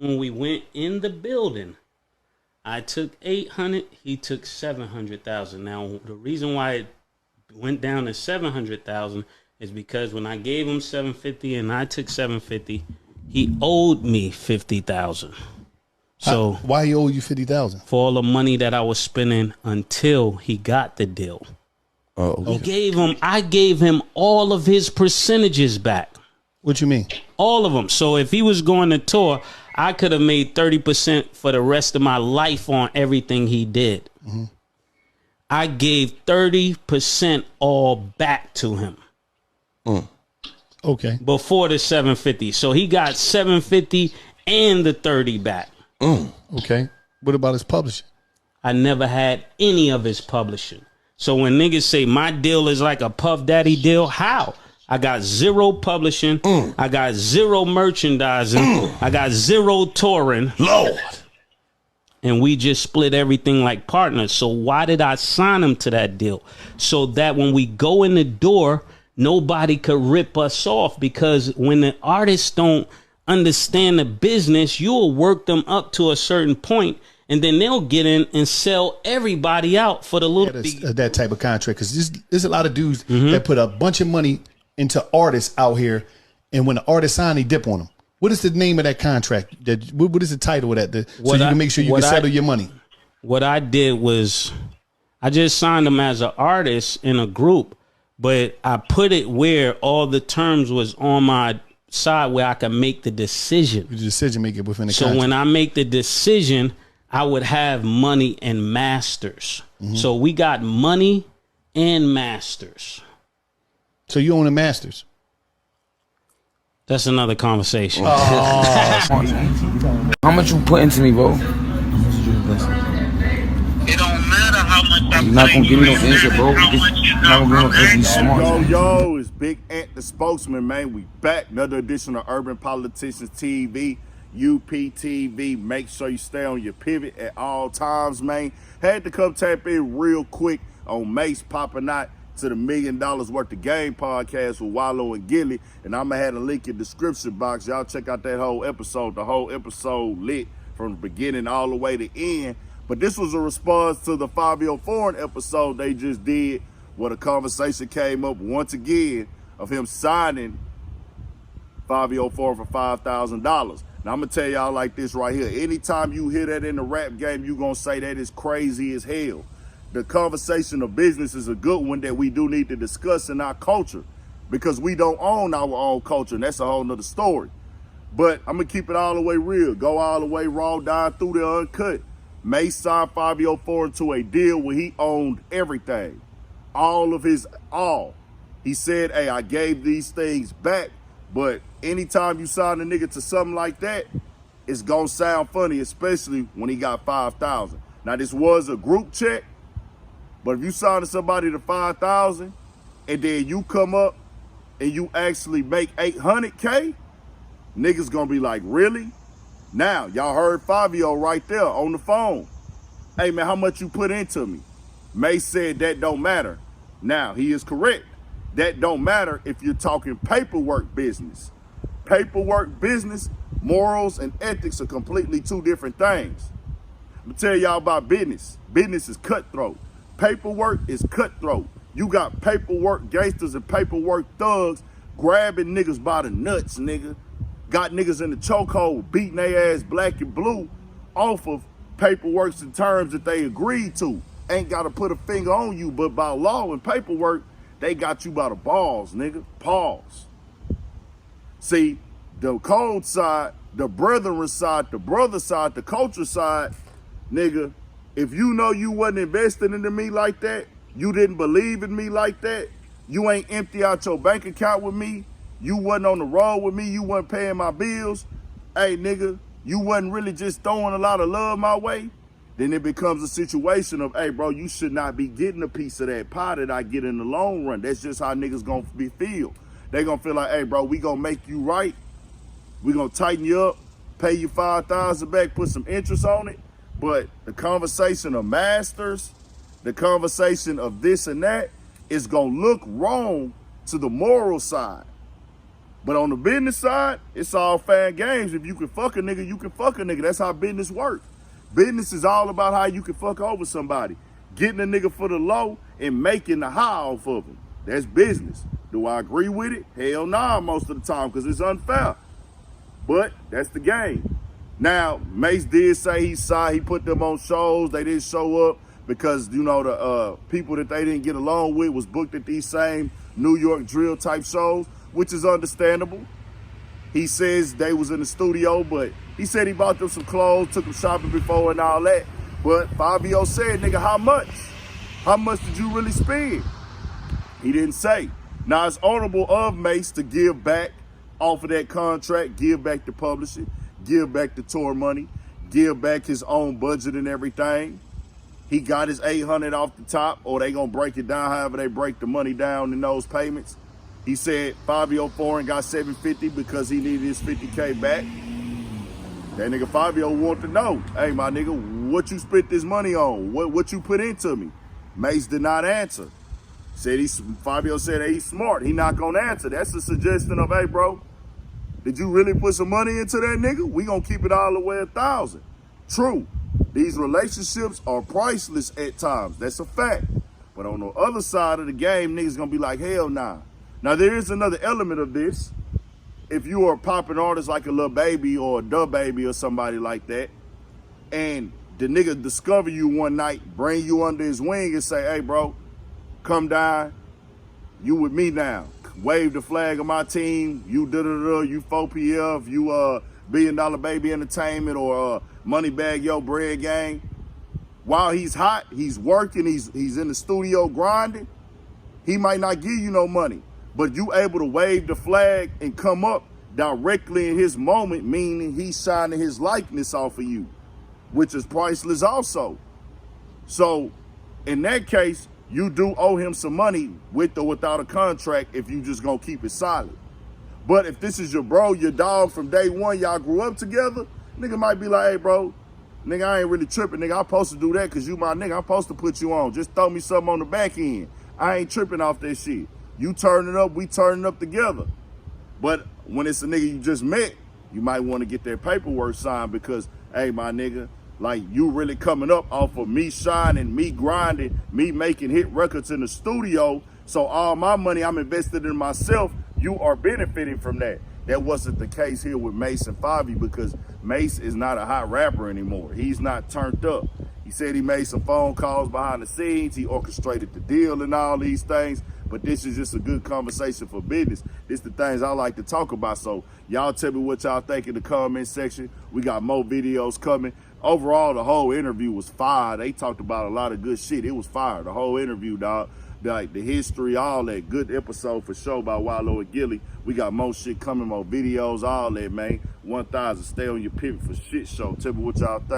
When we went in the building, I took 800, he took 700,000. Now, the reason why it went down to 700,000 is because when I gave him 750 and I took 750, he owed me 50,000. So why he owe you 50,000? For all the money that I was spending until he got the deal. Oh, okay. I gave him all of his percentages back. What you mean? All of them. So if he was going to tour, I could have made 30% for the rest of my life on everything he did. Mm-hmm. I gave 30% all back to him. Okay. Before the 750. So he got 750 and the 30 back. Okay. What about his publishing? I never had any of his publishing. So when niggas say my deal is like a Puff Daddy deal, how? I got zero publishing. I got zero merchandising. I got zero touring. Lord. And we just split everything like partners. So why did I sign him to that deal? So that when we go in the door, nobody could rip us off. Because when the artists don't understand the business, you'll work them up to a certain point, and then they'll get in and sell everybody out for the little that type of contract. Because there's a lot of dudes that put a bunch of money into artists out here, and when the artist sign, they dip on them. What is the name of that contract? What is the title of that? So you can make sure you can settle your money. What I did was I just signed them as an artist in a group, but I put it where all the terms was on my side where I can make the decision. The decision maker within the contract. So when I make the decision, I would have money and masters. So we got money and masters. So you own the masters? That's another conversation. How much you put into me, bro? It don't matter how much You're not gonna give me no answer, bro. You're not gonna give me no answer. You smart. Yo, it's Big Ant, the spokesman, man. We back. Another edition of Urban Politicians TV, UPTV. Make sure you stay on your pivot at all times, man. Had to come tap in real quick on Mase popping out to the $1 million worth of game podcast with Wallo and Gille, and I'm gonna have a link in the description box. Y'all check out that whole episode. The whole episode lit from the beginning all the way to end. But this was a response to the Fivio foreign episode they just did, where the conversation came up once again of him signing Fivio foreign for $5,000. Now I'm gonna tell y'all like this right here. Anytime you hear that in the rap game, you gonna say that is crazy as hell. The conversation of business is a good one that we do need to discuss in our culture, because we don't own our own culture, and that's a whole nother story. But I'm gonna keep it all the way real, go all the way raw down through the uncut. Mase signed Fivio foreign to a deal where he owned everything, all of his all. He said, hey, I gave these things back, but anytime you sign a nigga to something like that, it's gonna sound funny, especially when he got 5,000. Now this was a group check, but if you sign somebody to 5,000 and then you come up and you actually make 800K, niggas gonna be like, really? Now, y'all heard Fivio right there on the phone. Hey man, how much you put into me? Mase said that don't matter. Now, he is correct. That don't matter if you're talking paperwork business. Paperwork business, morals and ethics are completely two different things. I'm gonna tell y'all about business. Business is cutthroat. Paperwork is cutthroat. You got paperwork gangsters and paperwork thugs grabbing niggas by the nuts, nigga. Got niggas in the chokehold, beating their ass black and blue off of paperworks and terms that they agreed to. Ain't got to put a finger on you, but by law and paperwork, they got you by the balls, nigga. Pause. See, the code side, the brethren side, the brother side, the culture side, nigga, if you know you wasn't investing into me like that, you didn't believe in me like that, you ain't empty out your bank account with me, you wasn't on the road with me, you wasn't paying my bills, hey nigga, you wasn't really just throwing a lot of love my way, then it becomes a situation of, hey bro, you should not be getting a piece of that pie that I get in the long run. That's just how niggas gonna feel. They gonna feel like, hey bro, we gonna make you right, we gonna tighten you up, pay you 5,000 back, put some interest on it. But the conversation of masters, the conversation of this and that is gonna look wrong to the moral side. But on the business side, it's all fair games. If you can fuck a nigga, you can fuck a nigga. That's how business works. Business is all about how you can fuck over somebody. Getting a nigga for the low and making the high off of him. That's business. Do I agree with it? Hell nah, most of the time, because it's unfair. But that's the game. Now, Mase did say he saw, he put them on shows. They didn't show up because, you know, the people that they didn't get along with was booked at these same New York drill type shows, which is understandable. He says they was in the studio, but he said he bought them some clothes, took them shopping before and all that. But Fivio said, nigga, how much? How much did you really spend? He didn't say. Now, it's honorable of Mase to give back off of that contract, give back the publishing, give back the tour money, give back his own budget and everything. He got his 800 off the top, or they gonna break it down however they break the money down in those payments. He said Fivio Foreign got 750 because he needed his 50K back. That nigga Fivio want to know, hey, my nigga, what you spent this money on? What you put into me? Mase did not answer. Fivio said, hey, he's smart. He not gonna answer. That's a suggestion of, hey, bro, did you really put some money into that nigga? We gonna keep it all the way 1,000. True, these relationships are priceless at times. That's a fact. But on the other side of the game, niggas gonna be like, hell nah. Now, there is another element of this. If you are a popping artist like a Lil Baby or a Duh Baby or somebody like that, and the nigga discover you one night, bring you under his wing and say, hey, bro, come down, you with me now. Wave the flag of my team, you da-da-da, you 4PF, you $1 Billion Baby Entertainment or Moneybag Yo Bread Gang. While he's hot, he's working, he's in the studio grinding, he might not give you no money. But you able to wave the flag and come up directly in his moment, meaning he's shining his likeness off of you, which is priceless also. So in that case, you do owe him some money with or without a contract if you just gonna keep it solid. But if this is your bro, your dog from day one, y'all grew up together, nigga might be like, hey bro, nigga, I ain't really tripping, nigga. I'm supposed to do that because you my nigga. I'm supposed to put you on. Just throw me something on the back end. I ain't tripping off that shit. You turning up, we turning up together. But when it's a nigga you just met, you might want to get that paperwork signed because, hey, my nigga, like you really coming up off of me shining, me grinding, me making hit records in the studio. So all my money I'm invested in myself, you are benefiting from that. That wasn't the case here with Mase and Fivio because Mase is not a hot rapper anymore. He's not turned up. He said he made some phone calls behind the scenes. He orchestrated the deal and all these things. But this is just a good conversation for business. This the things I like to talk about. So y'all tell me what y'all think in the comment section. We got more videos coming. Overall, the whole interview was fire. They talked about a lot of good shit. It was fire. The whole interview, dog. Like the history, all that. Good episode for sure by Wallo and Gille. We got more shit coming, more videos, all that, man. 1,000. Stay on your pivot for shit show. Tell me what y'all think.